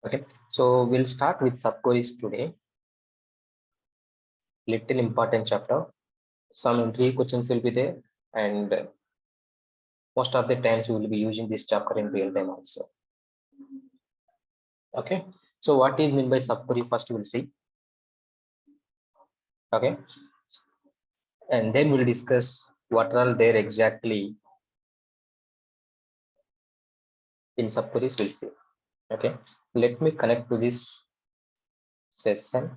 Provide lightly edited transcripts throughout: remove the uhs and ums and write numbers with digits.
Okay, so we'll start with subqueries today. Little important chapter. Some entry questions will be there, and most of the times we will be using this chapter in real time also. Okay, so what is meant by subquery? First, we'll see. Okay, and then we'll discuss what are there exactly in subqueries. We'll see. Okay, let me connect to this session.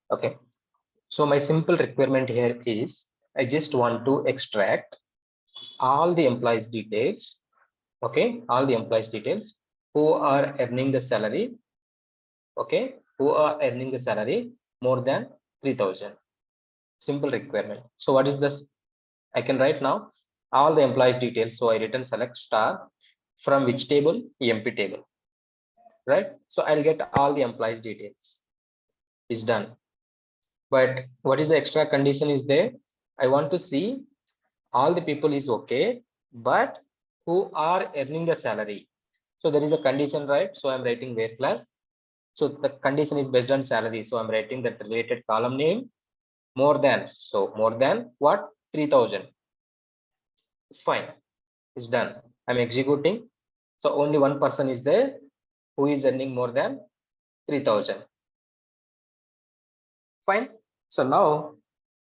Okay, so my simple requirement here is I just want to extract all the employees details. Okay, all the employees details who are earning the salary. Okay, who are earning the salary more than 3,000. Simple requirement. So what is this? I can write now all the employees details. So I return select star from which table? EMP table, right? So I'll get all the employees details. Is done. But what is the extra condition is there? I want to see all the people is okay, but who are earning the salary. So there is a condition, right? So I'm writing where class. So the condition is based on salary. So I'm writing that related column name more than. So more than what? 3,000. It's fine. It's done. I'm executing. So only one person is there who is earning more than 3,000. Fine. So now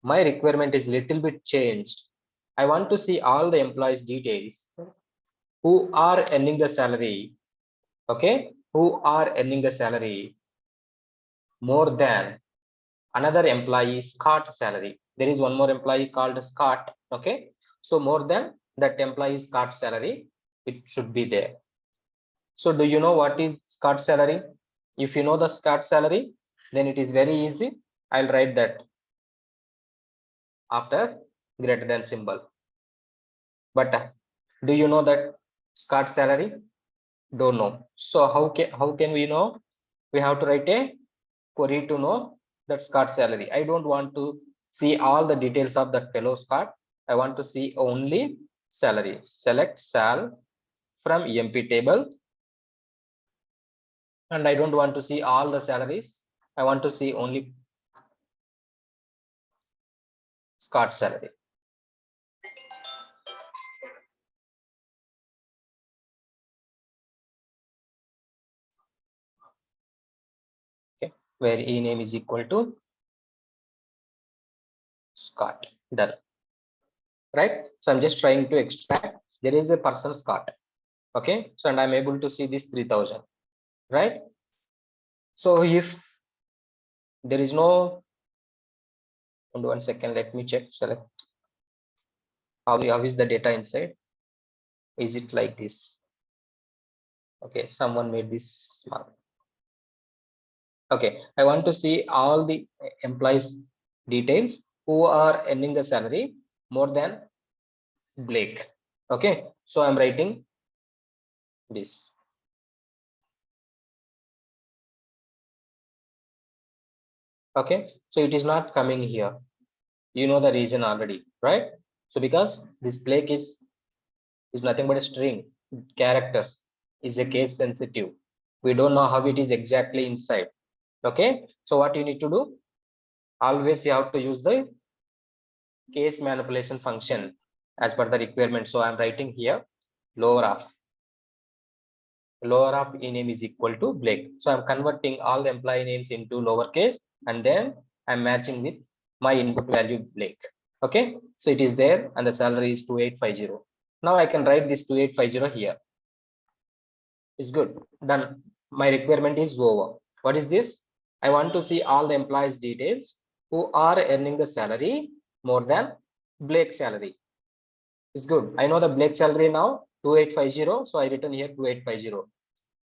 my requirement is little bit changed. I want to see all the employees details who are earning the salary. Okay. Who are earning the salary more than another employee Scott salary. There is one more employee called Scott. Okay, so more than that employee Scott salary, it should be there. So do you know what is Scott salary? If you know the Scott salary, then it is very easy. I'll write that after greater than symbol. But do you know that Scott salary? Don't know. So how can we know? We have to write a query to know that Scott salary. I don't want to see all the details of that fellow Scott. I want to see only salary. Select sal from EMP table. And I don't want to see all the salaries. I want to see only Scott salary. Okay, where E name is equal to Scott. Done. Right. So I'm just trying to extract. There is a person Scott. Okay. So and I'm able to see this 3,000. Right. So if there is no, and 1 second, let me check. Select how is the data inside. Is it like this? Okay, someone made this small. Okay, I want to see all the employees details who are earning the salary more than Blake. Okay, so I'm writing this. Okay, so it is not coming here. You know the reason already, right? So because this Blake is nothing but a string, characters is a case sensitive. We don't know how it is exactly inside. Okay, so what you need to do? Always you have to use the case manipulation function as per the requirement. So I'm writing here lower of e name is equal to Blake. So I'm converting all the employee names into lowercase and then I'm matching with my input value Blake. Okay, so it is there and the salary is 2850. Now I can write this 2850 here. It's good. Done. My requirement is over. What is this? I want to see all the employees details who are earning the salary more than Blake salary. It's good. I know the Blake salary now 2850. So I written here 2850.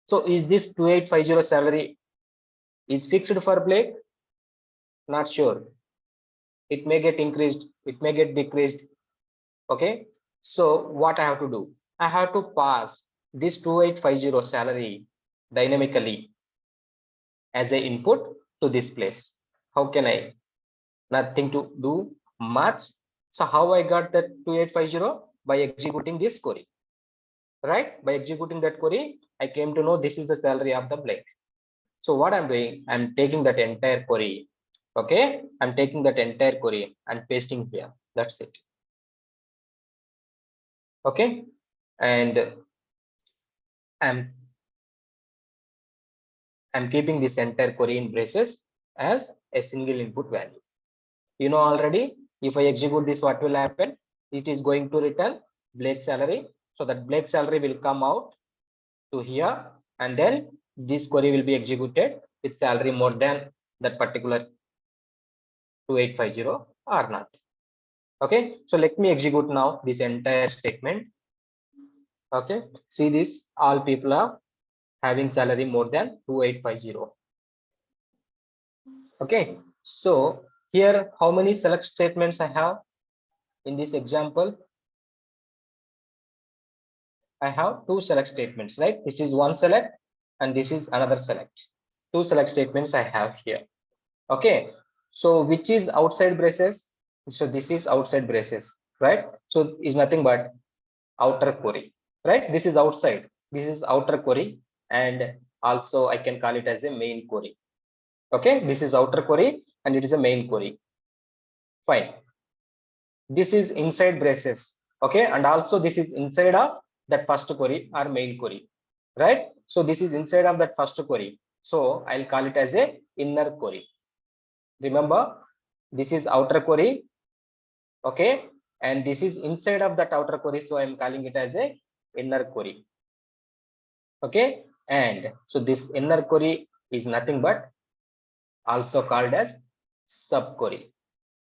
So is this 2850 salary is fixed for Blake? Not sure. It may get increased. It may get decreased. Okay. So what I have to do? I have to pass this 2850 salary dynamically as a input to this place. How can I? Nothing to do much. So how I got that 2850? By executing this query, right? By executing that query, I came to know this is the salary of the Blake. So what I'm doing, I'm taking that entire query. Okay, I'm taking that entire query and pasting here. That's it. Okay, and I'm keeping this entire query in braces as a single input value. You know already, if I execute this, what will happen? It is going to return Blake salary. So that Blake salary will come out to here, and then this query will be executed with salary more than that particular 2850 or not. Okay, so let me execute now this entire statement. Okay, see this, all people are having salary more than 2850. Okay, so here how many select statements I have in this example? I have two select statements, right? This is one select and this is another select. Two select statements I have here. Okay, so which is outside braces? So this is outside braces, right? So is nothing but outer query, right? This is outside, this is outer query, and also I can call it as a main query. Okay, this is outer query and it is a main query. Fine. This is inside braces. Okay, and also this is inside of that first query or main query, right? So this is inside of that first query. So I'll call it as a inner query. Remember, this is outer query. Okay, and this is inside of that outer query. So I'm calling it as a inner query. Okay, and so this inner query is nothing but also called as subquery.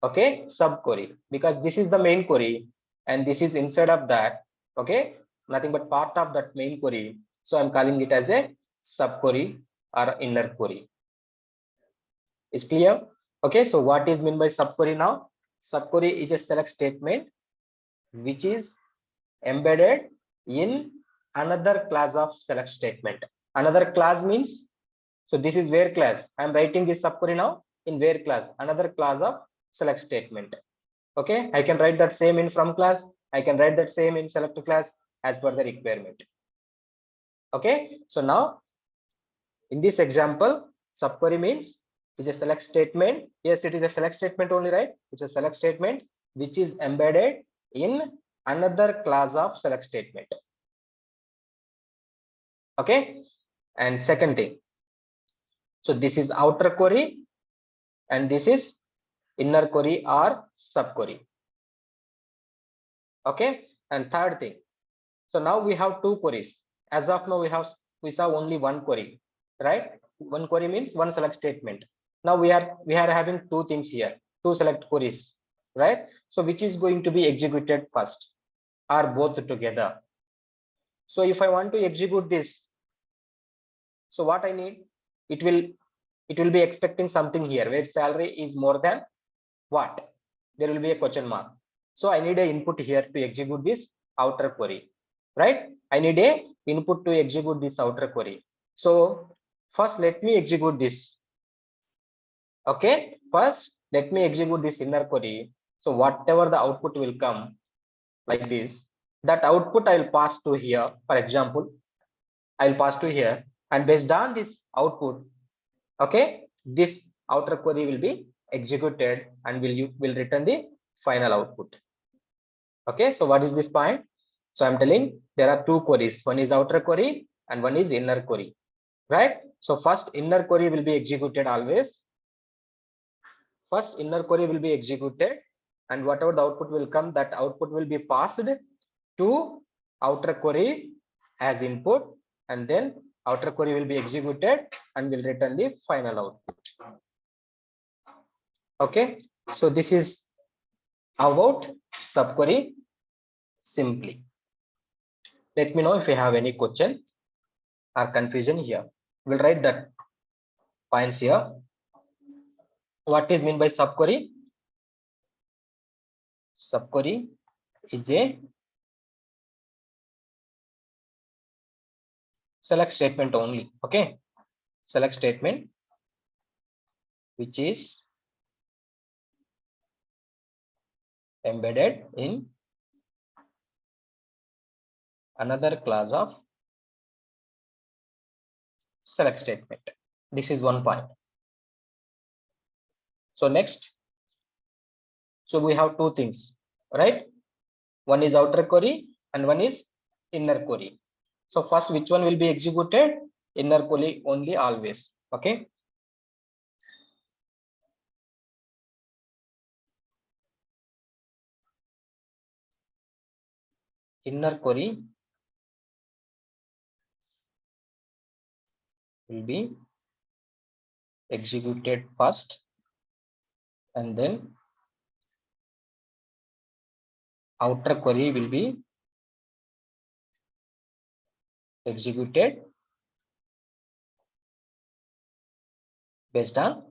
Okay, subquery, because this is the main query and this is inside of that. Okay, nothing but part of that main query. So I'm calling it as a subquery or inner query. Is clear? Okay, so what is meant by subquery now? Subquery is a select statement which is embedded in another class of select statement. Another class means, so this is where class. I'm writing this subquery now in where class, another class of select statement. Okay, I can write that same in from class. I can write that same in select class as per the requirement. Okay, so now in this example, subquery means is a select statement. Yes, it is a select statement only, right? It's a select statement which is embedded in another class of select statement. Okay, and second thing, so this is outer query and this is inner query or subquery. Okay, and third thing, so now we have two queries. As of now, we saw only one query, right? One query means one select statement. Now we are having two things here, two select queries, right? So which is going to be executed first or both together? So if I want to execute this, so what I need, it will be expecting something here where salary is more than what? There will be a question mark. So I need a input here to execute this outer query, right? I need a input to execute this outer query. So first let me execute this. Okay, first let me execute this inner query. So whatever the output will come like this, that output I'll pass to here. For example, I'll pass to here, and based on this output, okay, this outer query will be executed and will return the final output. Okay, so what is this point? So I'm telling there are two queries. One is outer query and one is inner query, right? So first inner query will be executed always. First inner query will be executed, and whatever the output will come, that output will be passed to outer query as input, and then outer query will be executed and will return the final output. Okay, so this is about subquery simply. Let me know if you have any question or confusion here. We'll write that points here. What is meant by subquery? Subquery is a select statement only. Okay, select statement which is embedded in another class of select statement. This is one point. So next, so we have two things, right? One is outer query and one is inner query. So first, which one will be executed? Inner query only always. Okay. Inner query will be executed first, and then outer query will be executed based on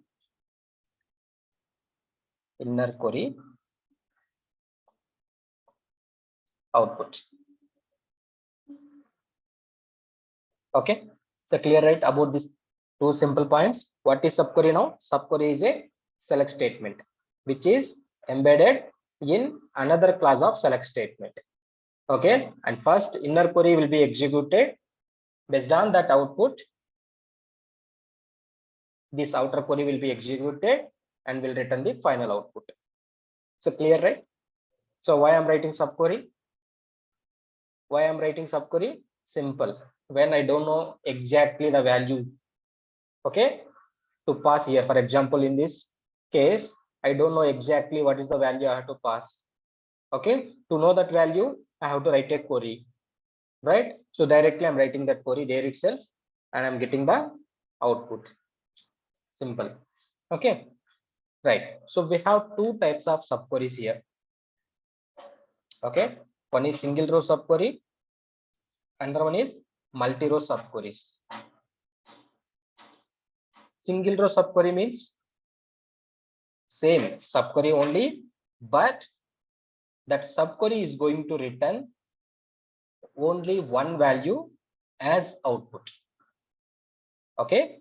inner query output. Okay, so clear, right, about these two simple points. What is subquery now? Subquery is a select statement which is embedded in another class of select statement. Okay, and first inner query will be executed based on that output. This outer query will be executed and will return the final output. So clear, right? So why I'm writing subquery? Why I'm writing subquery? Simple. When I don't know exactly the value, okay, to pass here. For example, in this case, I don't know exactly what is the value I have to pass. Okay, to know that value, I have to write a query, right? So directly I'm writing that query there itself, and I'm getting the output. Simple. Okay, right. So we have two types of subqueries here. Okay, one is single row subquery, another one is multi-row subqueries. Single row subquery means same subquery only, but that subquery is going to return only one value as output. Okay,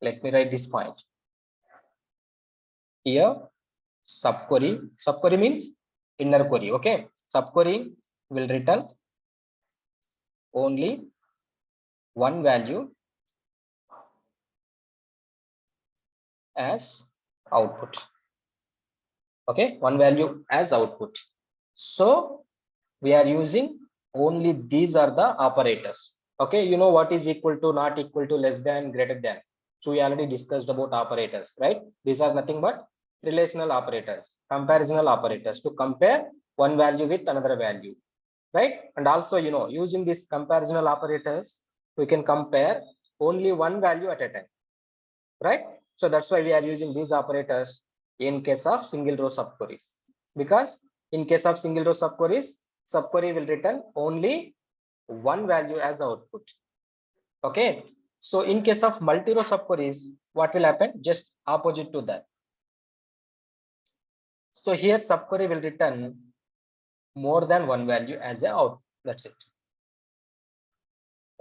let me write this point here. Subquery means inner query. Okay, subquery will return only one value as output. Okay, one value as output. So we are using only these are the operators. Okay, you know what is equal to, not equal to, less than, greater than. So we already discussed about operators, right? These are nothing but relational operators, comparational operators to compare one value with another value, right? And also, you know, using these comparational operators, we can compare only one value at a time, right? So that's why we are using these operators in case of single row subqueries, because in case of single row subqueries, subquery will return only one value as the output. Okay, so in case of multi-row subqueries, what will happen? Just opposite to that. So here subquery will return more than one value as a output. That's it.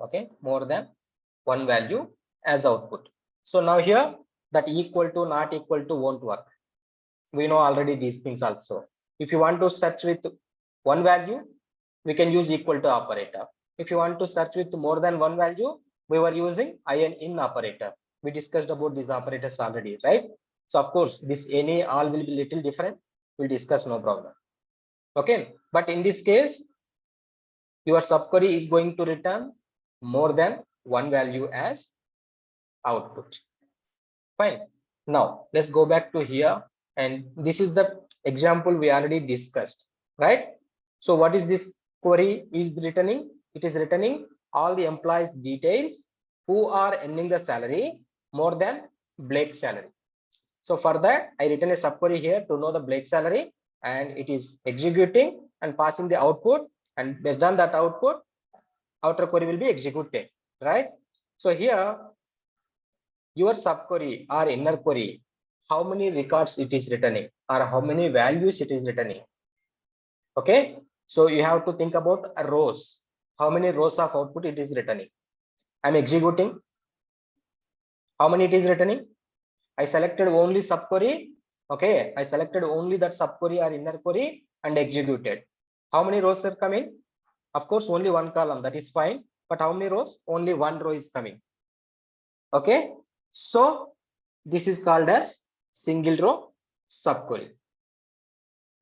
Okay, more than one value as output. So now here that equal to, not equal to won't work. We know already these things also. If you want to search with one value, we can use equal to operator. If you want to search with more than one value, we were using in operator. We discussed about these operators already, right? So of course, this any all will be little different. We'll discuss, no problem. Okay, but in this case, your subquery is going to return more than one value as output. Fine. Now let's go back to here, and this is the example we already discussed, right? So what is this query is returning? It is returning all the employees details who are earning the salary more than Blake's salary. So for that, I written a subquery here to know the Blake salary, and it is executing and passing the output, and based on that output, outer query will be executed, right? So here your subquery or inner query, how many records it is returning or how many values it is returning. Okay, so you have to think about rows, how many rows of output it is returning. I'm executing, how many it is returning? I selected only subquery. Okay, I selected only that subquery or inner query and executed. How many rows are coming? Of course, only one column, that is fine. But how many rows? Only one row is coming. Okay, so this is called as single row subquery.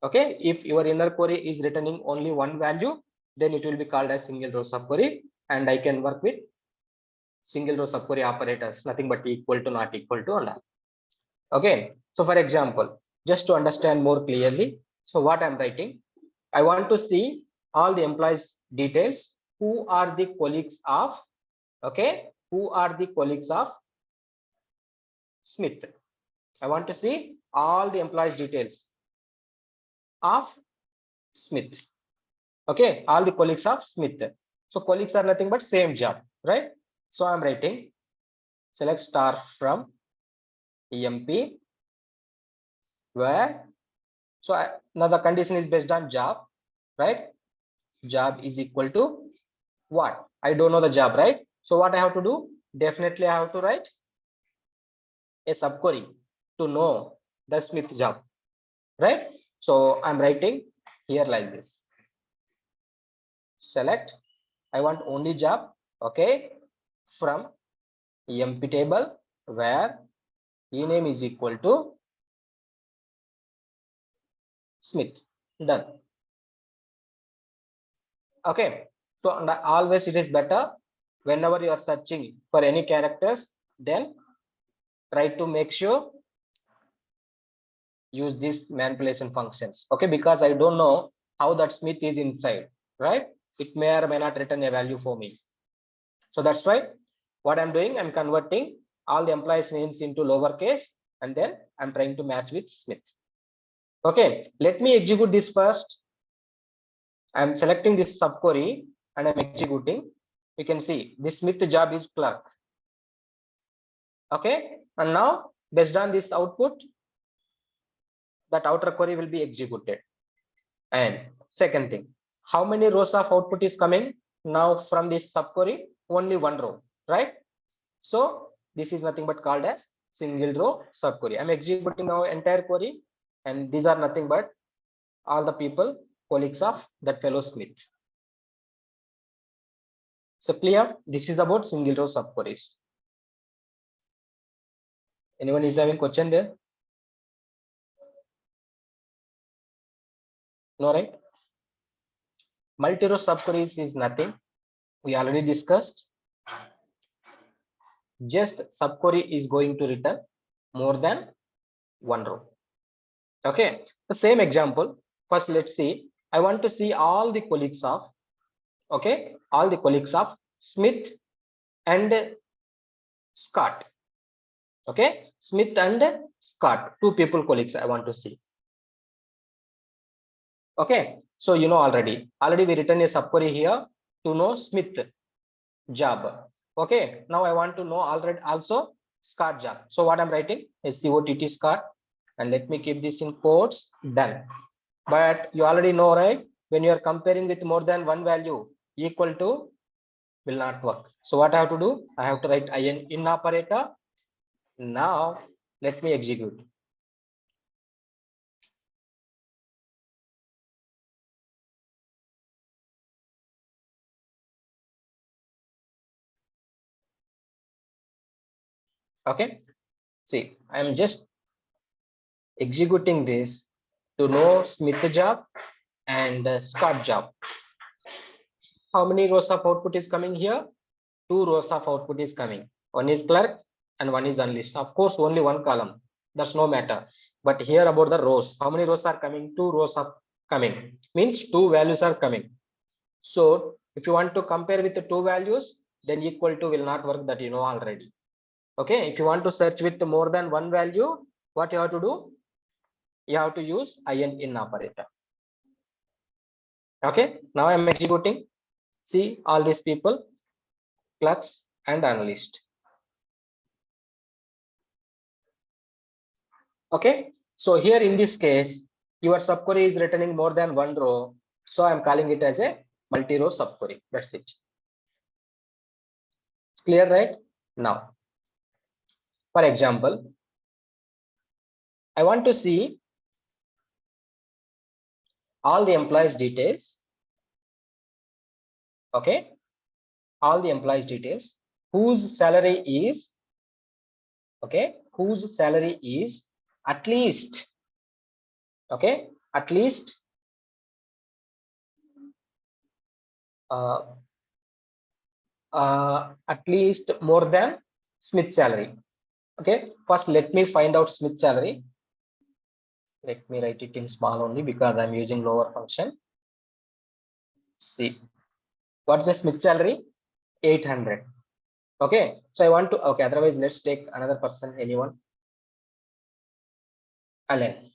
Okay, if your inner query is returning only one value, then it will be called as single row subquery, and I can work with single row subquery operators, nothing but equal to, not equal to, and all. Okay, so for example, just to understand more clearly, so what I'm writing, I want to see all the employees details, who are the colleagues of, okay, who are the colleagues of Smith. I want to see all the employees details of Smith. Okay, all the colleagues of Smith. So colleagues are nothing but same job, right? So I'm writing select star from EMP where, so now the condition is based on job, right? Job is equal to what? I don't know the job, right? So what I have to do? Definitely I have to write a subquery to know the Smith job, right? So I'm writing here like this. Select, I want only job, okay, from EMP table where ename is equal to Smith. Done. Okay, so always it is better whenever you are searching for any characters, then try to make sure use these manipulation functions. Okay, because I don't know how that Smith is inside, right? It may or may not return a value for me. So that's why what I'm doing, I'm converting all the employees names into lowercase, and then I'm trying to match with Smith. Okay, let me execute this first. I'm selecting this subquery and I'm executing. You can see this Smith job is clerk. Okay, and now based on this output, that outer query will be executed. And second thing, how many rows of output is coming now from this subquery? Only one row, right? So this is nothing but called as single row subquery. I'm executing now entire query, and these are nothing but all the people colleagues of that fellow Smith. So clear, this is about single row subqueries. Anyone is having question there? No, right? Multi-row subqueries is nothing. We already discussed. Just subquery is going to return more than one row. Okay, the same example. First, let's see. I want to see all the colleagues of, okay, all the colleagues of Smith and Scott. Okay, Smith and Scott, two people colleagues I want to see. Okay, so you know already we written a subquery here to know Smith job. Okay, now I want to know already also Scott job. So what I'm writing is SCOTT Scott, and let me keep this in quotes. Done. But you already know, right? When you are comparing with more than one value, equal to will not work. So what I have to do? I have to write in operator. Now let me execute. Okay, see, I'm just executing this to know Smith job and Scott job. How many rows of output is coming here? Two rows of output is coming. One is clerk and one is unlist. Of course, only one column. That's no matter. But here about the rows. How many rows are coming? Two rows are coming. Means two values are coming. So if you want to compare with the two values, then equal to will not work, that you know already. Okay, if you want to search with more than one value, what you have to do? You have to use in operator. Okay, now I'm executing. See all these people, clerks and analyst. Okay, so here in this case, your subquery is returning more than one row. So I'm calling it as a multi-row subquery. That's it. It's clear, right? Now, for example, I want to see all the employees details. Okay, all the employees details whose salary is, okay, whose salary is at least, okay, at least at least more than Smith salary. Okay, first let me find out Smith salary. Let me write it in small only because I'm using lower function. See, what's the Smith salary? 800. Okay, so I want to, okay, otherwise let's take another person, anyone. Alan.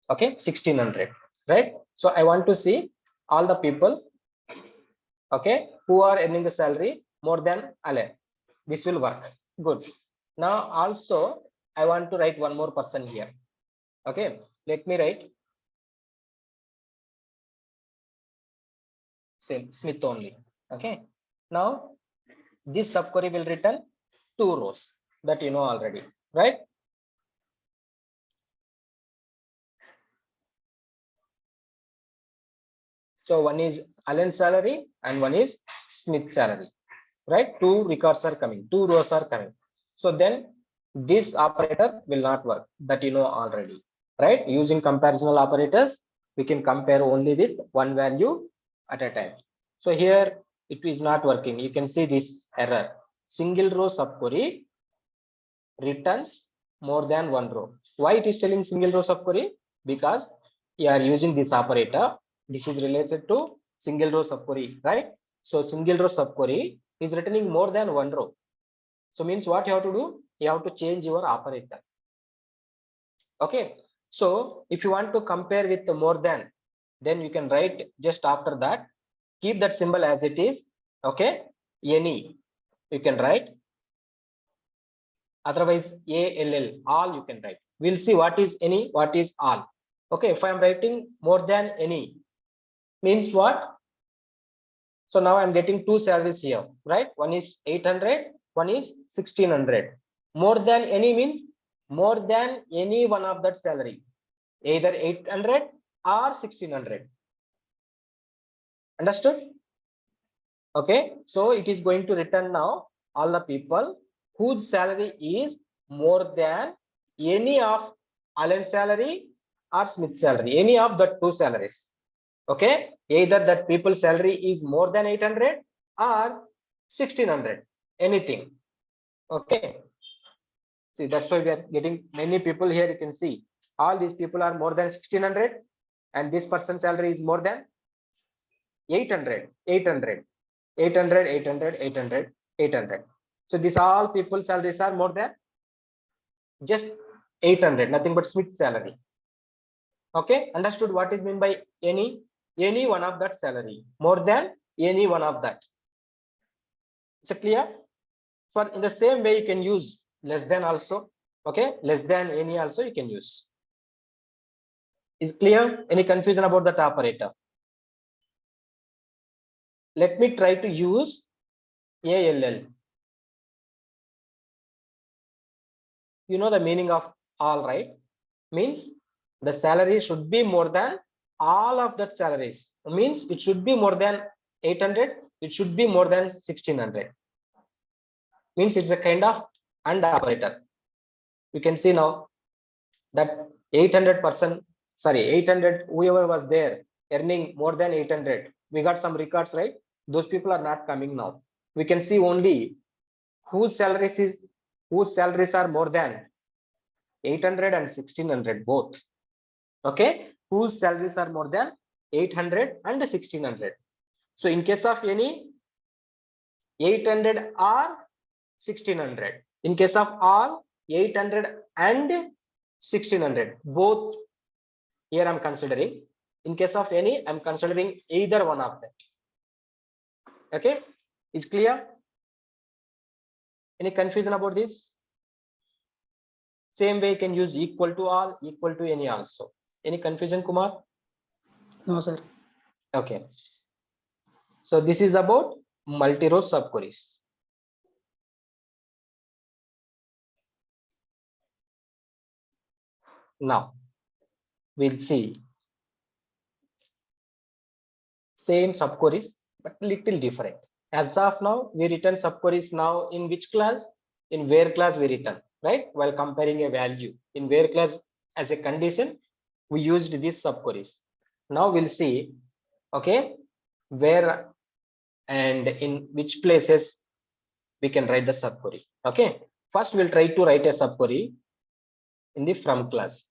Okay, 1600, right? So I want to see all the people, okay, who are earning the salary more than Alan. This will work. Good. Now also I want to write one more person here. Okay, let me write same Smith only. Okay, now this subquery will return 2 rows that you know already, right? So one is Alan salary and one is Smith salary, right? 2 records are coming, 2 rows are coming. So then this operator will not work, that you know already, right? Using comparational operators, we can compare only with one value at a time. So here it is not working. You can see this error. Single row subquery returns more than one row. Why it is telling single row subquery? Because you are using this operator. This is related to single row subquery, right? So single row subquery is returning more than one row. So means what you have to do? You have to change your operator. Okay. So if you want to compare with the more than, then you can write just after that. Keep that symbol as it is. Okay. Any you can write. Otherwise all you can write. We'll see what is any, what is all. Okay, if I'm writing more than any means what? So now I'm getting 2 salaries here, right? One is 800, one is 1600. More than any means more than any one of that salary, either 800 or 1600. Understood? Okay, so it is going to return now all the people whose salary is more than any of Allen's salary or Smith salary, any of the 2 salaries. Okay, either that people's salary is more than 800 or 1600, anything. Okay, see, that's why we are getting many people here. You can see all these people are more than 1600 and this person's salary is more than 800, 800, 800, 800, 800, 800. So these all people salaries are more than just 800, nothing but Smith salary. Okay, understood what is meant by any one of that salary, more than any one of that. Is it clear? For in the same way you can use less than also. Okay, less than any also you can use. Is clear? Any confusion about that operator? Let me try to use ALL. You know the meaning of all, right? Means the salary should be more than all of that salaries. Means it should be more than 800, it should be more than 1600. Means it's a kind of AND operator. You can see now that 800%, sorry, 800, whoever was there earning more than 800, we got some records, right? Those people are not coming now. We can see only whose salaries are more than 800 and 1600 both. Okay, whose salaries are more than 800 and 1600. So in case of any 800 or 1600, in case of all 800 and 1600 both, here I'm considering. In case of any, I'm considering either one of them. Okay, is clear? Any confusion about this? Same way you can use equal to all, equal to any also. Any confusion, Kumar? No, sir. Okay. So this is about multi-row subqueries. Now we'll see same subqueries but little different. As of now, we return subqueries now in which class? In where class we return, right? While comparing a value in where class as a condition, we used these subqueries. Now we'll see, okay, where and in which places we can write the subquery. Okay, first we'll try to write a subquery in the from class.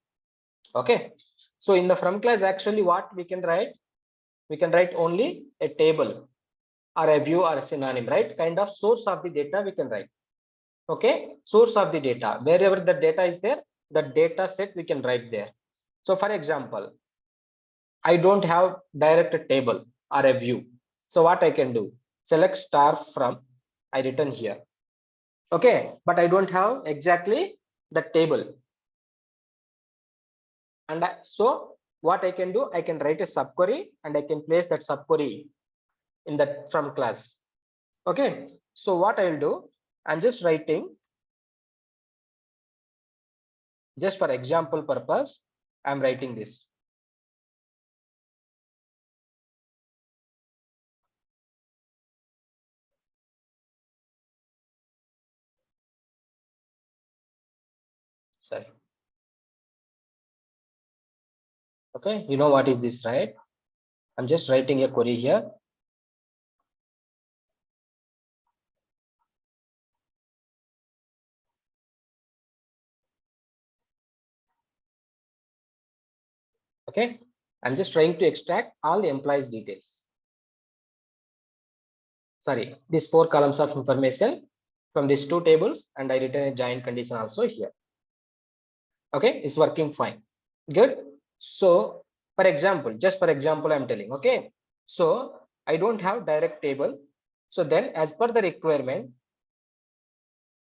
Okay, so in the from class, actually what we can write? We can write only a table or a view or a synonym, right? Kind of source of the data we can write. Okay, source of the data, wherever the data is there, the data set we can write there. So for example, I don't have direct table or a view. So what I can do? Select star from, I return here. Okay, but I don't have exactly the table. And so what I can do? I can write a subquery and I can place that subquery in that from class. Okay, so what I will do? I'm just writing, just for example purpose, I'm writing this. Sorry. Okay, you know what is this, right? I'm just writing a query here. Okay, I'm just trying to extract all the employees details. Sorry, these 4 columns of information from these 2 tables, and I return a join condition also here. Okay, it's working fine. Good. So for example, just for example, I'm telling, okay, so I don't have direct table. So then as per the requirement,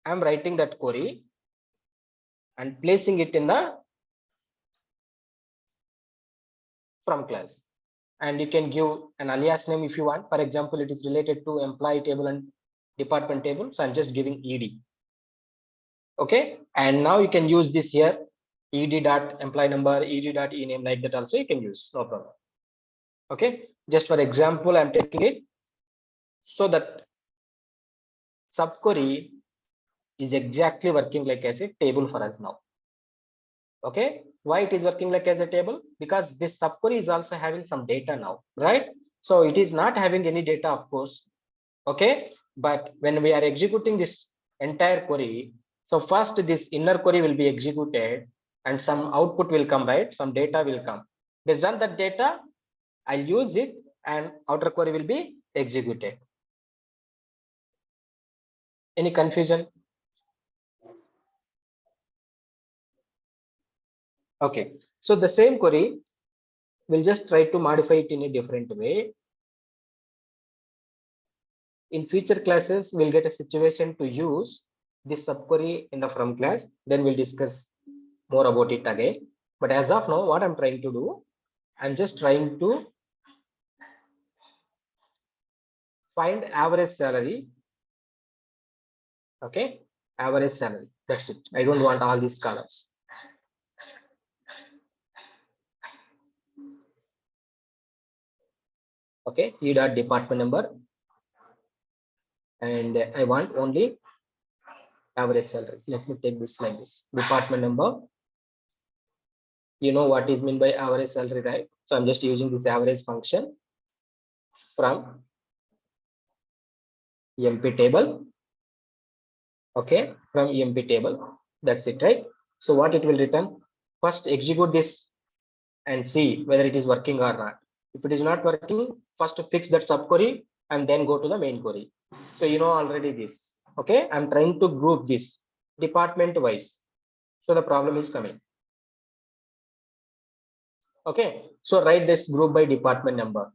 I'm writing that query and placing it in the from class. And you can give an alias name if you want. For example, it is related to employee table and department table. So I'm just giving ED. Okay, and now you can use this here, ed dot employee number, ed dot ename, like that also you can use, no problem. Okay, just for example, I'm taking it so that subquery is exactly working like as a table for us now. Okay, why it is working like as a table? Because this subquery is also having some data now, right? So it is not having any data, of course. Okay, but when we are executing this entire query, so first this inner query will be executed and some output will come, right? Some data will come. Based on that data, I'll use it and outer query will be executed. Any confusion? Okay, so the same query, we'll just try to modify it in a different way. In future classes, we'll get a situation to use this subquery in the from class. Then we'll discuss more about it again. But as of now, what I'm trying to do, I'm just trying to find average salary. Okay, average salary. That's it. I don't want all these columns. Okay, E dot department number, and I want only average salary. Let me take this like this. Department number. You know what is meant by average salary, right? So I'm just using this average function from MP table. Okay, from EMP table. That's it, right? So what it will return? First execute this and see whether it is working or not. If it is not working, first fix that subquery and then go to the main query. So you know already this. Okay, I'm trying to group this department wise. So the problem is coming. Okay, so write this group by department number.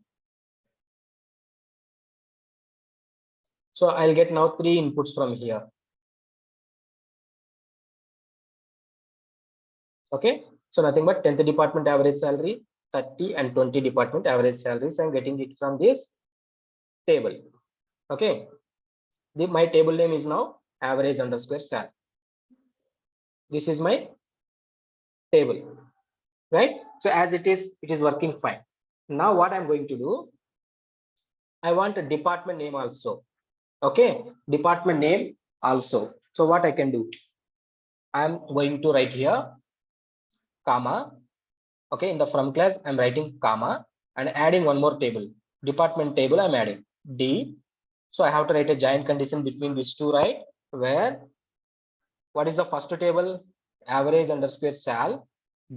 So I'll get now 3 inputs from here. Okay, so nothing but 10th department average salary, 30 and 20 department average salaries. I'm getting it from this table. Okay, my table name is now average underscore sal. This is my table, right? So as it is working fine. Now what I'm going to do, I want a department name also. Okay, department name also. So what I can do, I'm going to write here comma. Okay, in the from class I'm writing comma and adding one more table, department table. I'm adding d. So I have to write a giant condition between these two, right? Where what is the first table, average underscore sal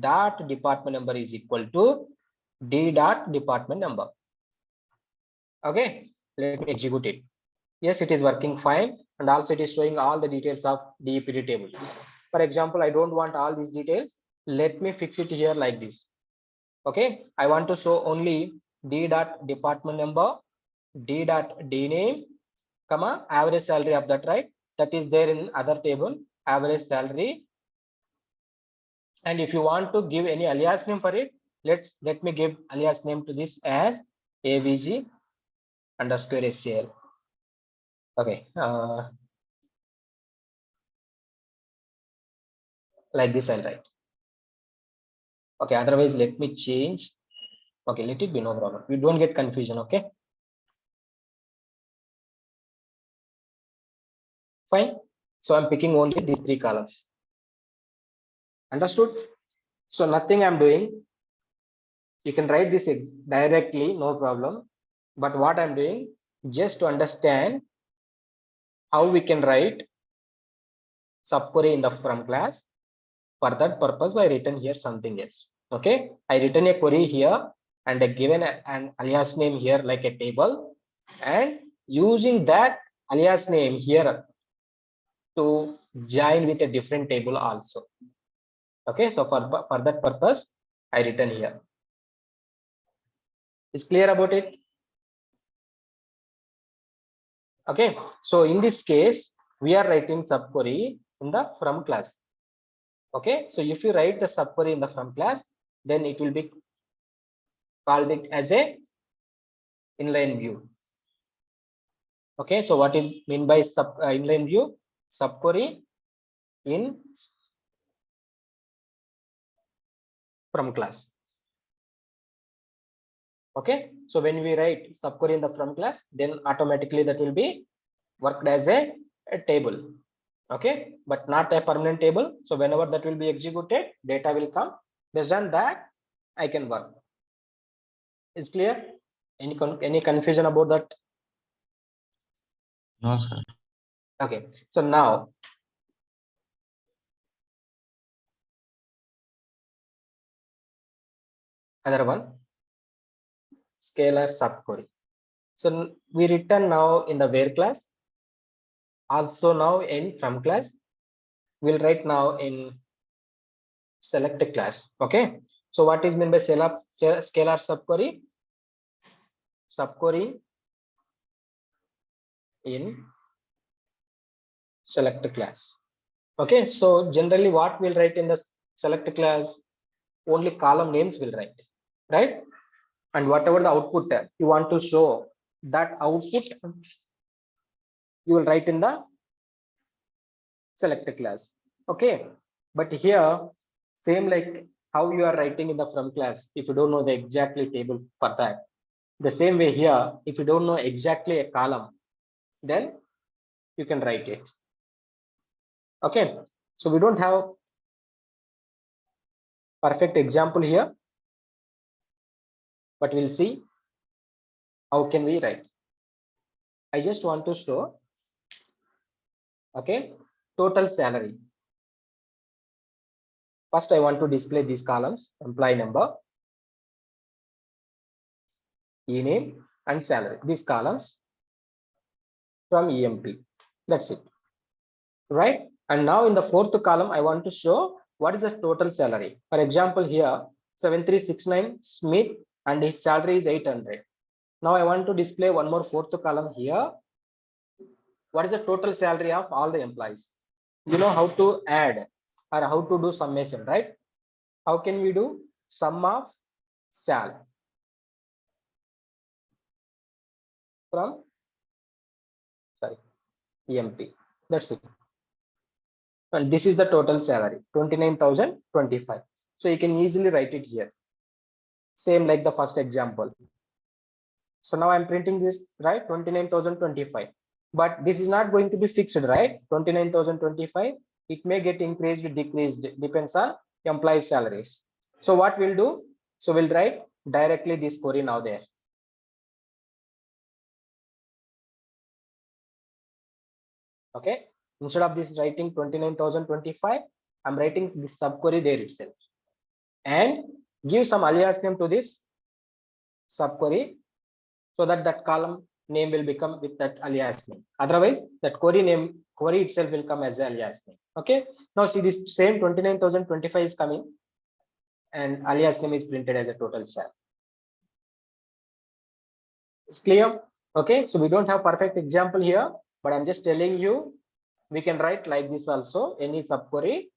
dot department number is equal to d dot department number. Okay, let me execute it. Yes, it is working fine, and also it is showing all the details of DEPT table. For example, I don't want all these details. Let me fix it here like this. Okay, I want to show only d dot department number, d dot d name, comma average salary of that, right? That is there in other table, average salary. And if you want to give any alias name for it, let me give alias name to this as avg underscore scal. Okay, like this I'll write. Okay, otherwise let me change. Okay, let it be, no problem. You don't get confusion. Okay, fine. So I'm picking only these three columns. Understood? So nothing I'm doing. You can write this directly, no problem. But what I'm doing, just to understand how we can write subquery in the from class. For that purpose, I written here something else. Okay, I written a query here and I given an alias name here like a table, and using that alias name here to join with a different table also. Okay, so for that purpose, I written here. Is clear about it? Okay, so in this case, we are writing subquery in the from class. Okay, so if you write the subquery in the from class, then it will be called it as a inline view. Okay, so what is mean by inline view? Subquery in from class. Okay, so when we write subquery in the from class, then automatically that will be worked as a table. Okay, but not a permanent table. So whenever that will be executed, data will come. Based on that, I can work. Is clear? Any confusion about that? No, sir. Okay, so now another one, scalar subquery. So we return now in the where class, also now in from class. We'll write now in select class. Okay, so what is meant by scalar subquery? Subquery in select class. Okay, so generally what we'll write in the select class, only column names will write, right? And whatever the output you want to show, that output you will write in the select class. Okay, but here same like how you are writing in the from class. If you don't know the exactly table for that, the same way here, if you don't know exactly a column, then you can write it. Okay, so we don't have perfect example here, but we'll see how can we write. I just want to show, okay, total salary. First, I want to display these columns: employee number, e-name, and salary. These columns from EMP. That's it, right? And now in the fourth column, I want to show what is the total salary. For example, here 7369 Smith and his salary is 800. Now I want to display one more fourth column here. What is the total salary of all the employees? You know how to add or how to do summation, right? How can we do sum of sal from EMP? That's it. And this is the total salary, 29,025. So you can easily write it here. Same like the first example. So now I'm printing this, right? 29,025. But this is not going to be fixed, right? 29,025. It may get increased, decreased, depends on employee salaries. So what we'll do? So we'll write directly this query now there. Okay. Instead of this writing 29,025, I'm writing this subquery there itself. And give some alias name to this subquery so that that column name will become with that alias name. Otherwise, that query itself will come as an alias name. Okay. Now see this same 29,025 is coming and alias name is printed as a total sal. It's clear. Okay. So we don't have perfect example here, but I'm just telling you we can write like this also, any subquery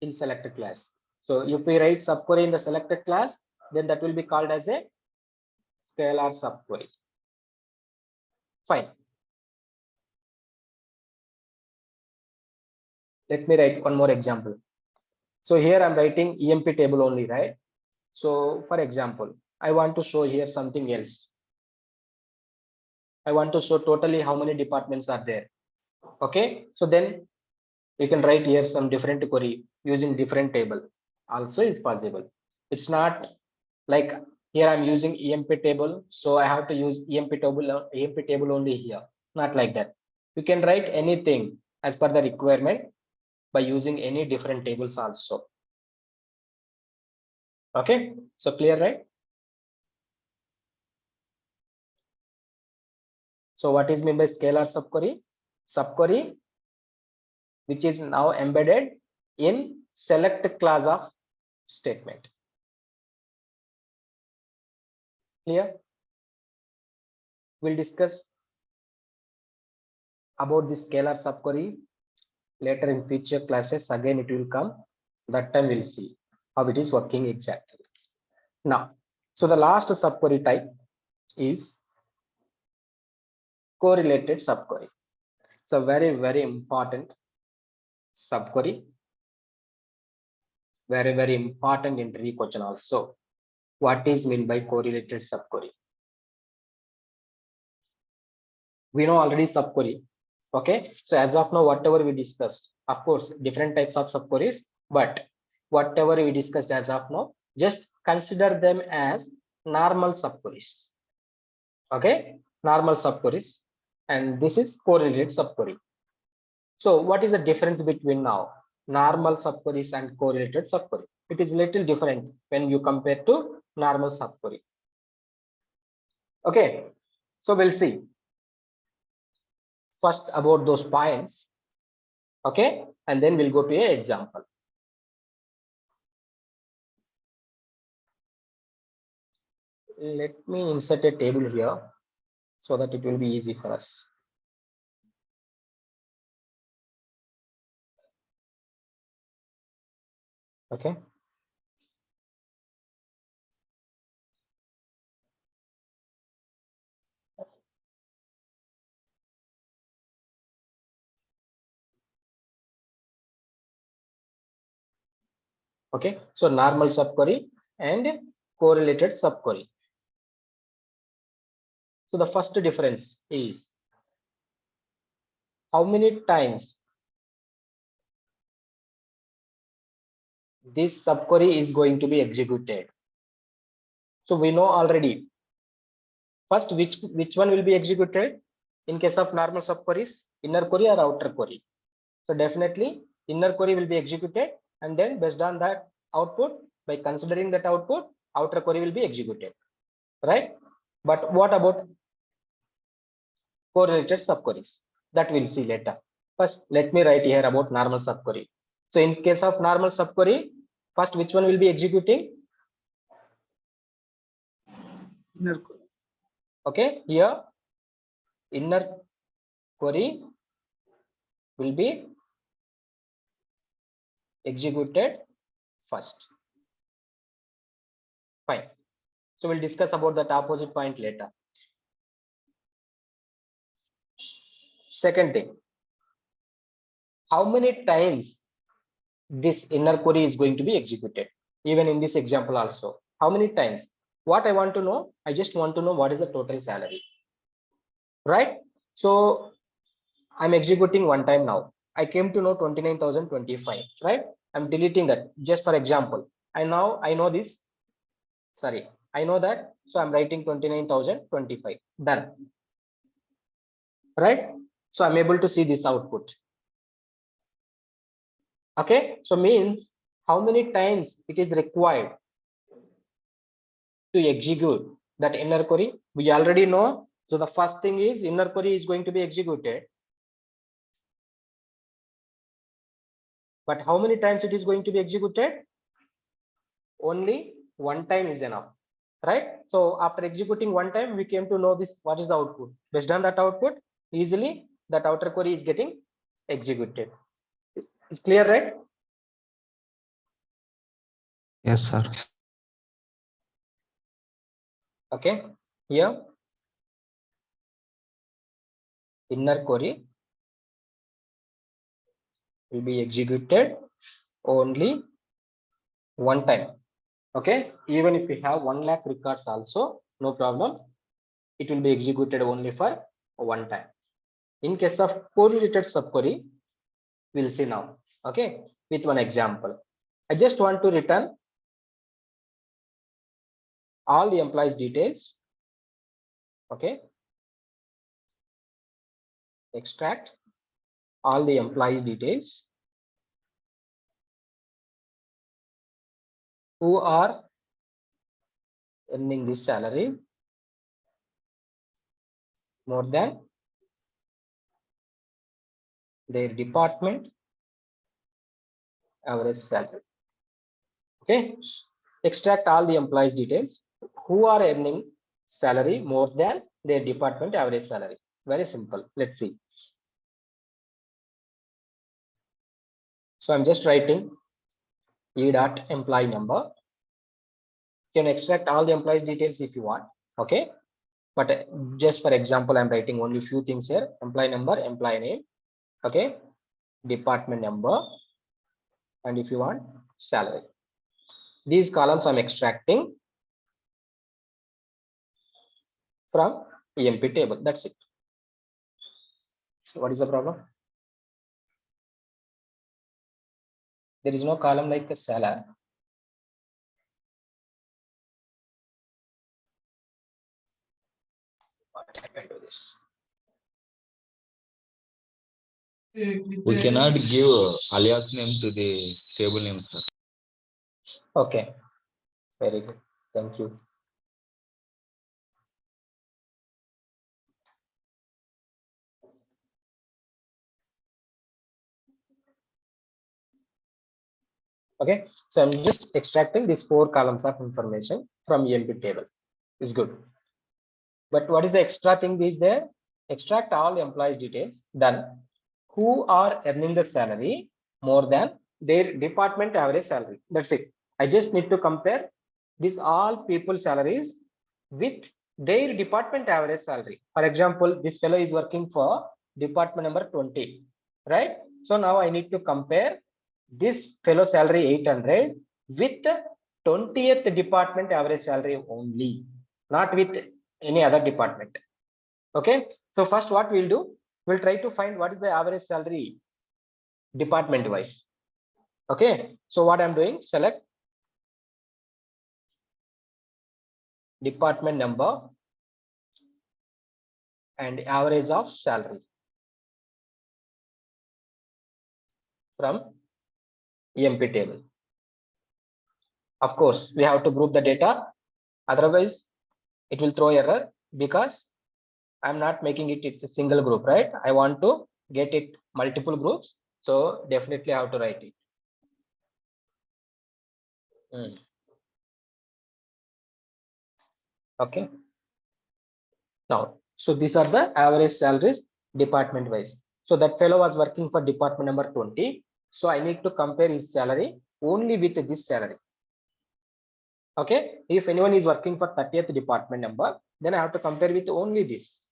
in selected class. So if we write subquery in the selected class, then that will be called as a scalar subquery. Fine. Let me write one more example. So here I'm writing EMP table only, right? So for example, I want to show here something else. I want to show totally how many departments are there. Okay. So then you can write here some different query using different table also is possible. It's not like here I'm using EMP table, so I have to use EMP table only here. Not like that. You can write anything as per the requirement by using any different tables also. Okay, so clear, right? So what is meant by scalar subquery? Subquery which is now embedded in select class of statement. Clear? We'll discuss about the scalar subquery later in future classes. Again, it will come. That time we'll see how it is working exactly. Now, so the last subquery type is correlated subquery. It's a very, very important subquery. Very, very important in re-question also. What is meant by correlated subquery? We know already subquery. Okay, so as of now, whatever we discussed, of course, different types of subqueries, but whatever we discussed as of now, just consider them as normal subqueries. Okay, normal subqueries, and this is correlated subquery. So what is the difference between now normal subqueries and correlated subquery? It is little different when you compare to normal subquery. Okay, so we'll see first about those points. Okay, and then we'll go to an example. Let me insert a table here so that it will be easy for us. Okay. Okay, so normal subquery and correlated subquery. So the first difference is how many times this subquery is going to be executed. So we know already first which one will be executed in case of normal subqueries, inner query or outer query. So definitely inner query will be executed, and then based on that output, by considering that output, outer query will be executed, right? But what about correlated subqueries? That we'll see later. First, let me write here about normal subquery. So in case of normal subquery, first which one will be executing? Inner query. Okay, here inner query will be executed first. Fine. So we'll discuss about that opposite point later. Second thing, how many times this inner query is going to be executed. Even in this example also, how many times? What I want to know, I just want to know what is the total salary, right? So I'm executing one time now. I came to know 29,025, right? I'm deleting that just for example. I know this, sorry, I know that. So I'm writing 29,025, done, right? So I'm able to see this output. Okay, so means how many times it is required to execute that inner query? We already know. So the first thing is inner query is going to be executed. But how many times it is going to be executed? Only one time is enough, right? So after executing one time, we came to know this, what is the output. Based on that output, easily that outer query is getting executed. It's clear, right? Yes, sir. Okay, here inner query will be executed only one time. Okay, even if we have 1 lakh records also, no problem. It will be executed only for one time. In case of correlated subquery, we'll see now. Okay, with one example. I just want to return all the employees details. Okay, extract all the employees details who are earning this salary more than their department average salary. Okay, extract all the employees details who are earning salary more than their department average salary. Very simple. Let's see. So I'm just writing e dot employee number. You can extract all the employees details if you want. Okay, but just for example, I'm writing only few things here. Employee number, employee name. Okay, department number, and if you want salary. These columns I'm extracting from EMP table. That's it. So what is the problem? There is no column like a salary. What happened to this? We cannot give alias name to the table name, sir. Okay, very good. Thank you. Okay, so I'm just extracting these 4 columns of information from EMP table. Is good. But what is the extra thing is there? Extract all employees details. Then who are earning the salary more than their department average salary. That's it. I just need to compare these all people salaries with their department average salary. For example, this fellow is working for department number 20, right? So now I need to compare this fellow salary 800 with 20th department average salary only, not with any other department. Okay, so first what we'll do, we'll try to find what is the average salary department wise. Okay, so what I'm doing, select department number and average of salary from EMP table. Of course, we have to group the data, otherwise it will throw error because I'm not making it, it's a single group, right? I want to get it multiple groups, so definitely I have to write it. Okay, now so these are the average salaries department wise. So that fellow was working for department number 20, so I need to compare his salary only with this salary. Okay, if anyone is working for 30th department number, then I have to compare with only this.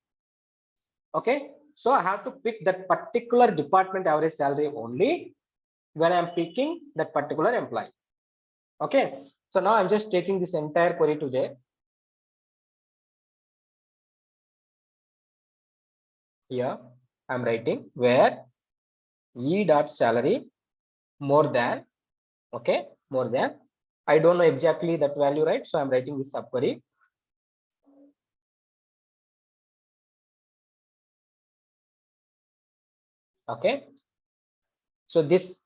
Okay, so I have to pick that particular department average salary only when I'm picking that particular employee. Okay, so now I'm just taking this entire query to there. Here I'm writing where e dot salary more than, okay, more than, I don't know exactly that value, right? So I'm writing this subquery. Okay, so this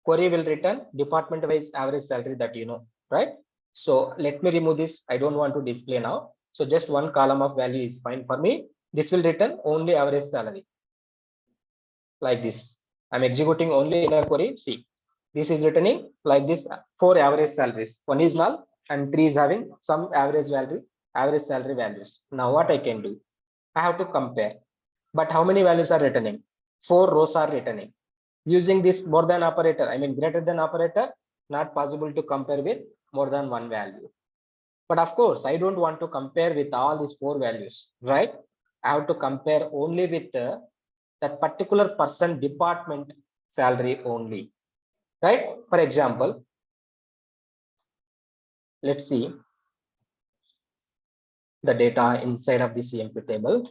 query will return department wise average salary that you know, right? So let me remove this. I don't want to display now. So just one column of value is fine for me. This will return only average salary like this. I'm executing only inner query. See, this is returning like this, 4 average salaries. One is null and 3 is having some average value, average salary values. Now what I can do? I have to compare. But how many values are returning? 4 rows are returning. Using this more than operator, I mean greater than operator, not possible to compare with more than one value. But of course, I don't want to compare with all these 4 values, right? I have to compare only with that particular person department salary only, right? For example, let's see the data inside of the CMP table.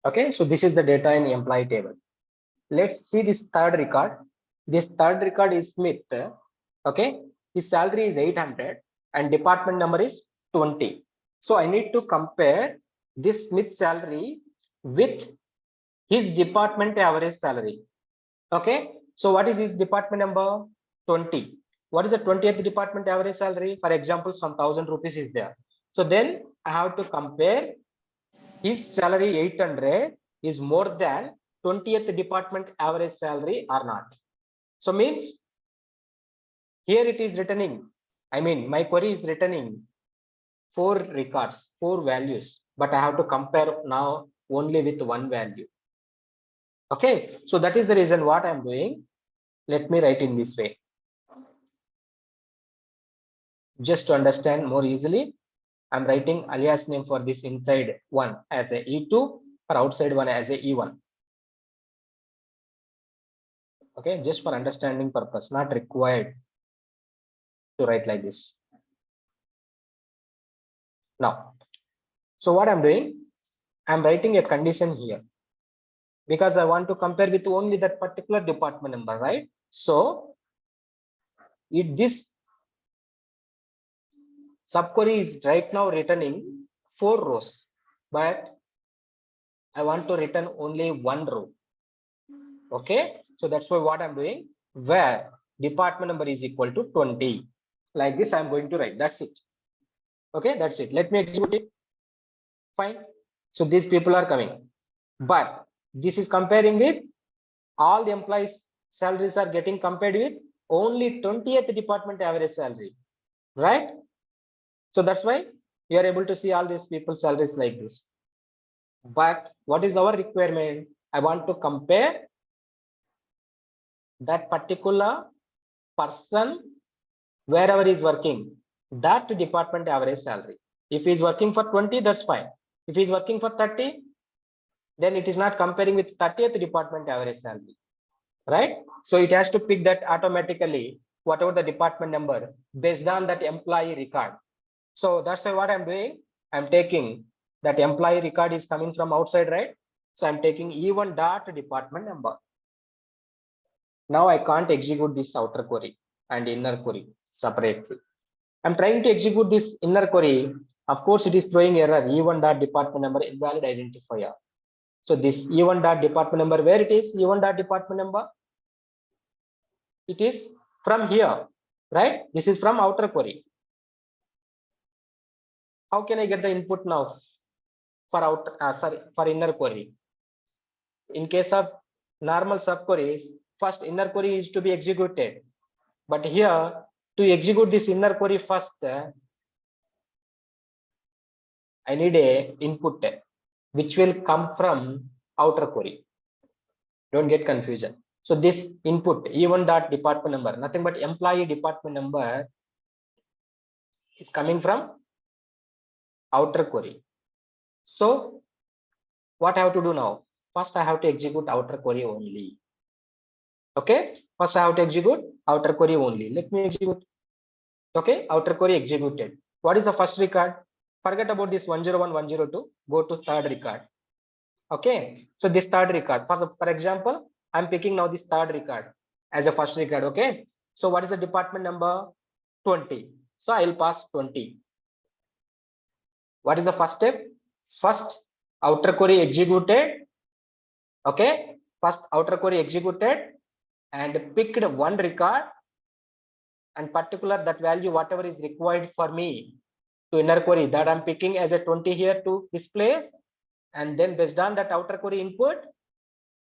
Okay, so this is the data in employee table. Let's see this third record. This third record is Smith. Okay, his salary is 800 and department number is 20. So I need to compare this Smith salary with his department average salary. Okay, so what is his department number? 20. What is the 20th department average salary? For example, some 1,000 rupees is there. So then I have to compare his salary 800 is more than 20th department average salary or not. So means here it is returning. I mean, my query is returning 4 records, 4 values, but I have to compare now only with one value. Okay, so that is the reason what I'm doing. Let me write in this way. Just to understand more easily, I'm writing alias name for this inside one as a E2 or outside one as a E1. Okay, just for understanding purpose, not required to write like this. Now, so what I'm doing, I'm writing a condition here because I want to compare with only that particular department number, right? So if this subquery is right now returning 4 rows, but I want to return only one row. Okay, so that's why what I'm doing, where department number is equal to 20. Like this, I'm going to write. That's it. Okay, that's it. Let me execute it. Fine. So these people are coming, but this is comparing with all the employees' salaries are getting compared with only 20th department average salary, right? So that's why you are able to see all these people's salaries like this. But what is our requirement? I want to compare that particular person wherever he is working, that department average salary. If he is working for 20, that's fine. If he is working for 30, then it is not comparing with 30th department average salary, right? So it has to pick that automatically, whatever the department number based on that employee record. So that's why what I'm doing, I'm taking that employee record is coming from outside, right? So I'm taking E1 dot department number. Now I can't execute this outer query and inner query separately. I'm trying to execute this inner query. Of course, it is throwing error E1 dot department number invalid identifier. So this E1 dot department number, where it is E1 dot department number? It is from here, right? This is from outer query. How can I get the input now for for inner query? In case of normal subqueries, first inner query is to be executed. But here, to execute this inner query first, I need a input which will come from outer query. Don't get confusion. So this input E1 dot department number, nothing but employee department number is coming from outer query. So what I have to do now? First, I have to execute outer query only. Okay, first I have to execute outer query only. Let me execute. Okay, outer query executed. What is the first record? Forget about this 101, 102. Go to third record. Okay, so this third record, for example, I'm picking now this third record as a first record. Okay, so what is the department number? 20. So I will pass 20. What is the first step? First outer query executed. Okay, first outer query executed and picked one record, and particular that value whatever is required for me to inner query, that I'm picking as a 20 here to this place, and then based on that outer query input,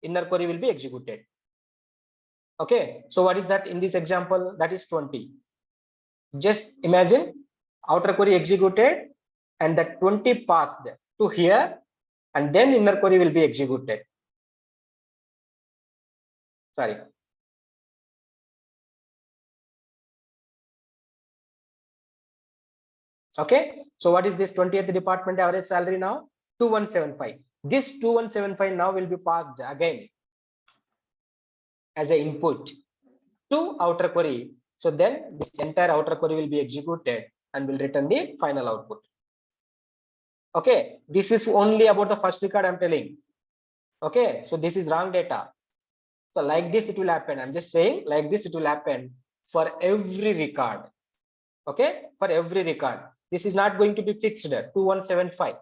inner query will be executed. Okay, so what is that in this example? That is 20. Just imagine outer query executed and that 20 passed to here, and then inner query will be executed. Sorry. Okay, so what is this 20th department average salary now? 2175. This 2175 now will be passed again as an input to outer query. So then this entire outer query will be executed and will return the final output. Okay, this is only about the first record I'm telling. Okay, so this is wrong data. So like this it will happen. I'm just saying like this it will happen for every record. Okay, for every record. This is not going to be fixed 2175.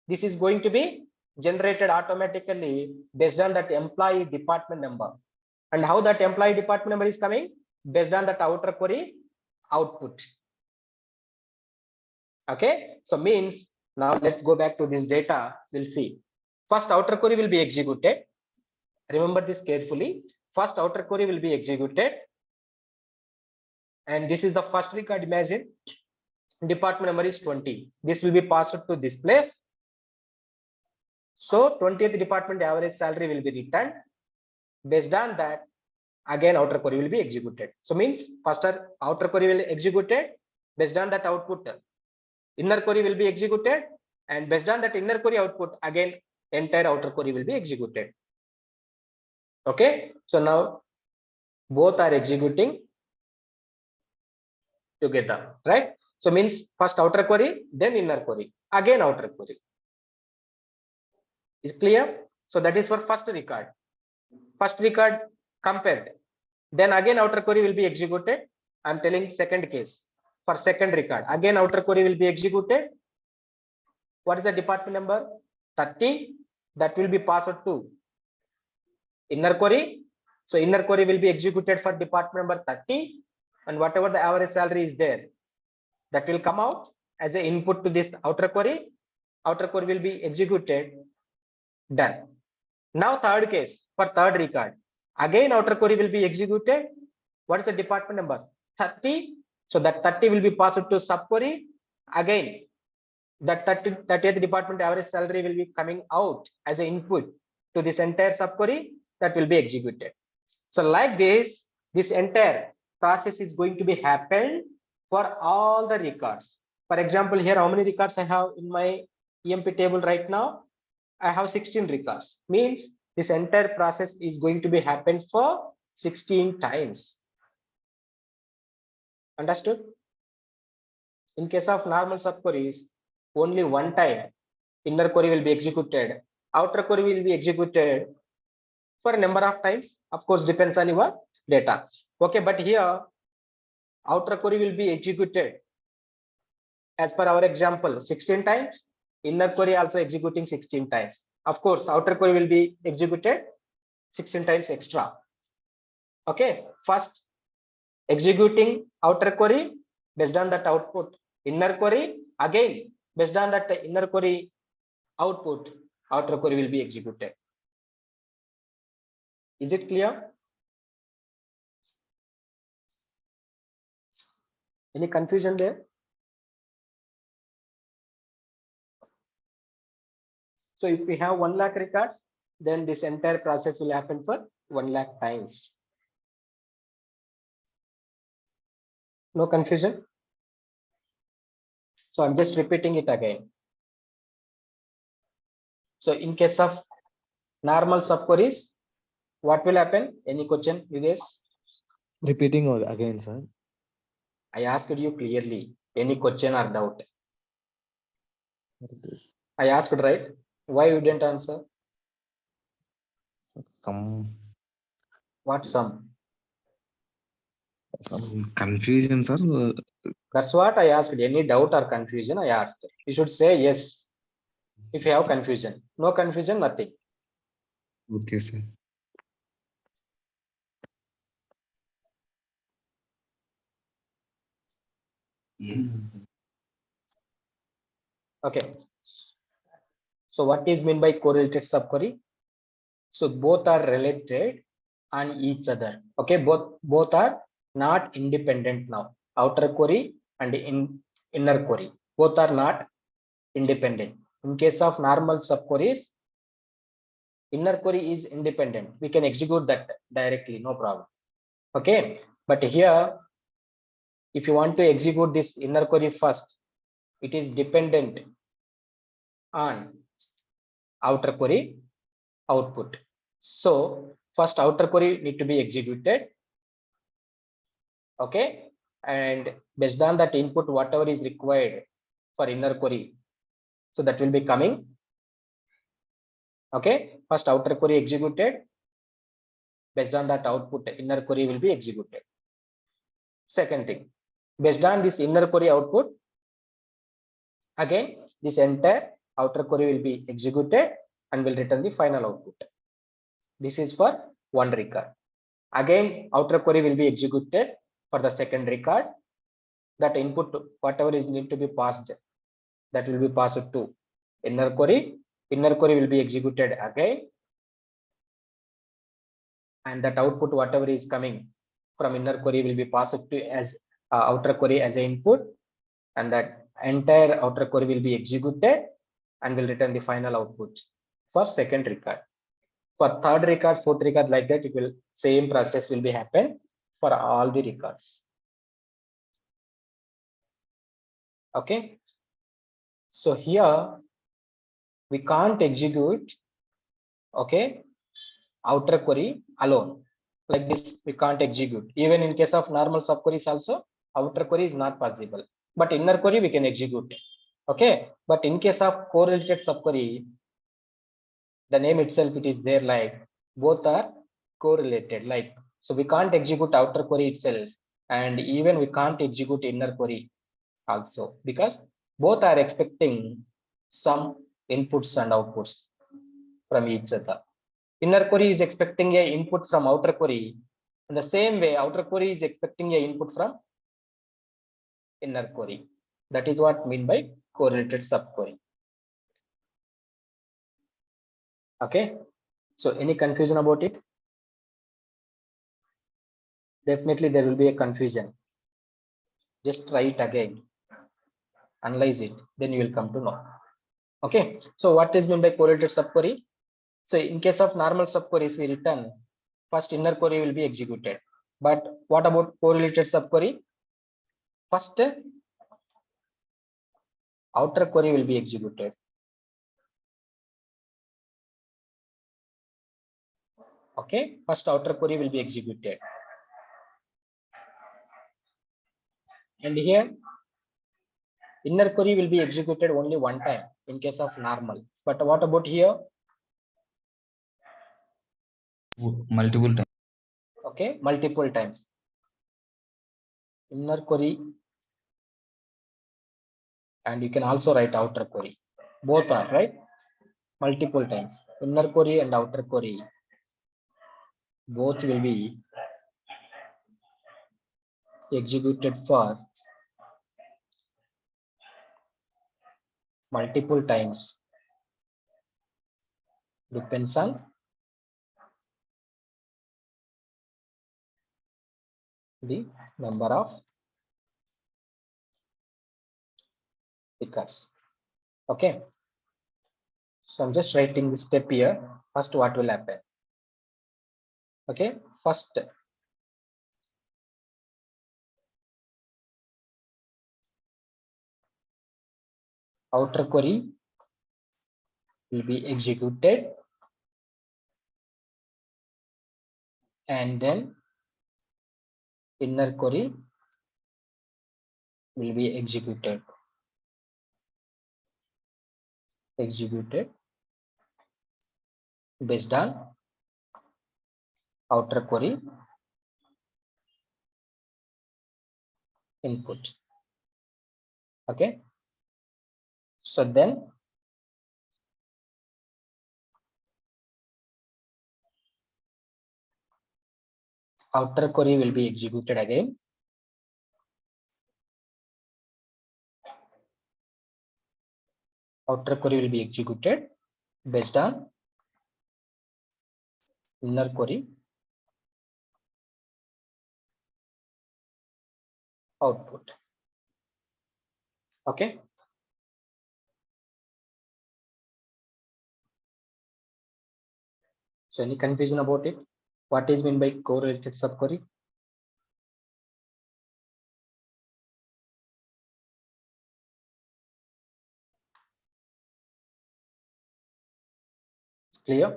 This is going to be generated automatically based on that employee department number. And how that employee department number is coming? Based on that outer query output. Okay, so means now let's go back to this data. We'll see. First outer query will be executed. Remember this carefully. First outer query will be executed. And this is the first record. Imagine department number is 20. This will be passed to this place. So 20th department average salary will be returned. Based on that, again outer query will be executed. So means first outer query will be executed. Based on that output, inner query will be executed, and based on that inner query output, again entire outer query will be executed. Okay, so now both are executing together, right? So means first outer query, then inner query, again outer query. Is clear? So that is for first record. First record compared, then again outer query will be executed. I'm telling second case. For second record, again outer query will be executed. What is the department number? 30. That will be passed to inner query. So inner query will be executed for department number 30, and whatever the average salary is there, that will come out as an input to this outer query. Outer query will be executed. Done. Now third case, for third record, again outer query will be executed. What is the department number? 30. So that 30 will be passed to subquery. Again, that 30th department average salary will be coming out as an input to this entire subquery, that will be executed. So like this entire process is going to be happened for all the records. For example, here how many records I have in my EMP table right now? I have 16 records. Means this entire process is going to be happened for 16 times. Understood? In case of normal subqueries, only one time inner query will be executed. Outer query will be executed for a number of times. Of course, depends on your data. Okay, but here outer query will be executed as per our example 16 times. Inner query also executing 16 times. Of course, outer query will be executed 16 times extra. Okay, first executing outer query, based on that output inner query, again based on that inner query output, outer query will be executed. Is it clear? Any confusion there? So if we have 1 lakh records, then this entire process will happen for 1 lakh times. No confusion? So I'm just repeating it again. So in case of normal subqueries, what will happen? Any question, you guys? Repeating again, sir. I asked you clearly. Any question or doubt? I asked, right? Why you didn't answer? Some What sum? confusion, sir. That's what I asked. Any doubt or confusion? I asked. You should say yes if you have confusion. No confusion, nothing. Okay, sir. Okay. So what is meant by correlated subquery? So both are related on each other. Okay, both are not independent now. Outer query and inner query. Both are not independent. In case of normal subqueries, inner query is independent. We can execute that directly, no problem. Okay, but here, if you want to execute this inner query first, it is dependent on outer query output. So first outer query need to be executed. Okay, and based on that input, whatever is required for inner query, so that will be coming. Okay, first outer query executed. Based on that output, inner query will be executed. Second thing, based on this inner query output, again this entire outer query will be executed and will return the final output. This is for one record. Again, outer query will be executed for the second record. That input, whatever is need to be passed, that will be passed to inner query. Inner query will be executed again, and that output, whatever is coming from inner query, will be passed to as outer query as an input, and that entire outer query will be executed and will return the final output for second record. For third record, fourth record, like that, it will same process will be happen for all the records. Okay, so here we can't execute, okay, outer query alone. Like this, we can't execute. Even in case of normal subqueries also, outer query is not possible. But inner query we can execute. Okay, but in case of correlated subquery, the name itself it is there, like both are correlated. Like, so we can't execute outer query itself, and even we can't execute inner query also, because both are expecting some inputs and outputs from each other. Inner query is expecting a input from outer query. In the same way, outer query is expecting a input from inner query. That is what mean by correlated subquery. Okay, so any confusion about it? Definitely there will be a confusion. Just try it again, analyze it, then you will come to know. Okay, so what is meant by correlated subquery? So in case of normal subqueries, we return first inner query will be executed. But what about correlated subquery? First outer query will be executed. Okay, first outer query will be executed. And here inner query will be executed only one time in case of normal. But what about here? Multiple times. Okay, multiple times. Inner query, and you can also write outer query. Both are right. Multiple times. Inner query and outer query both will be executed for multiple times. Depends on the number of records. Okay, so I'm just writing the step here. First, what will happen? Okay, first outer query will be executed, and then inner query will be executed based on outer query input. Okay, so then outer query will be executed again. Outer query will be executed based on inner query output. Okay, so any confusion about it? What is meant by correlated subquery? It's clear?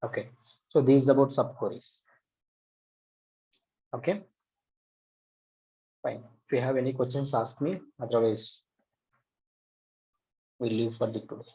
Okay, so this is about subqueries. Okay, fine. If you have any questions, ask me. Otherwise, we'll leave for the today.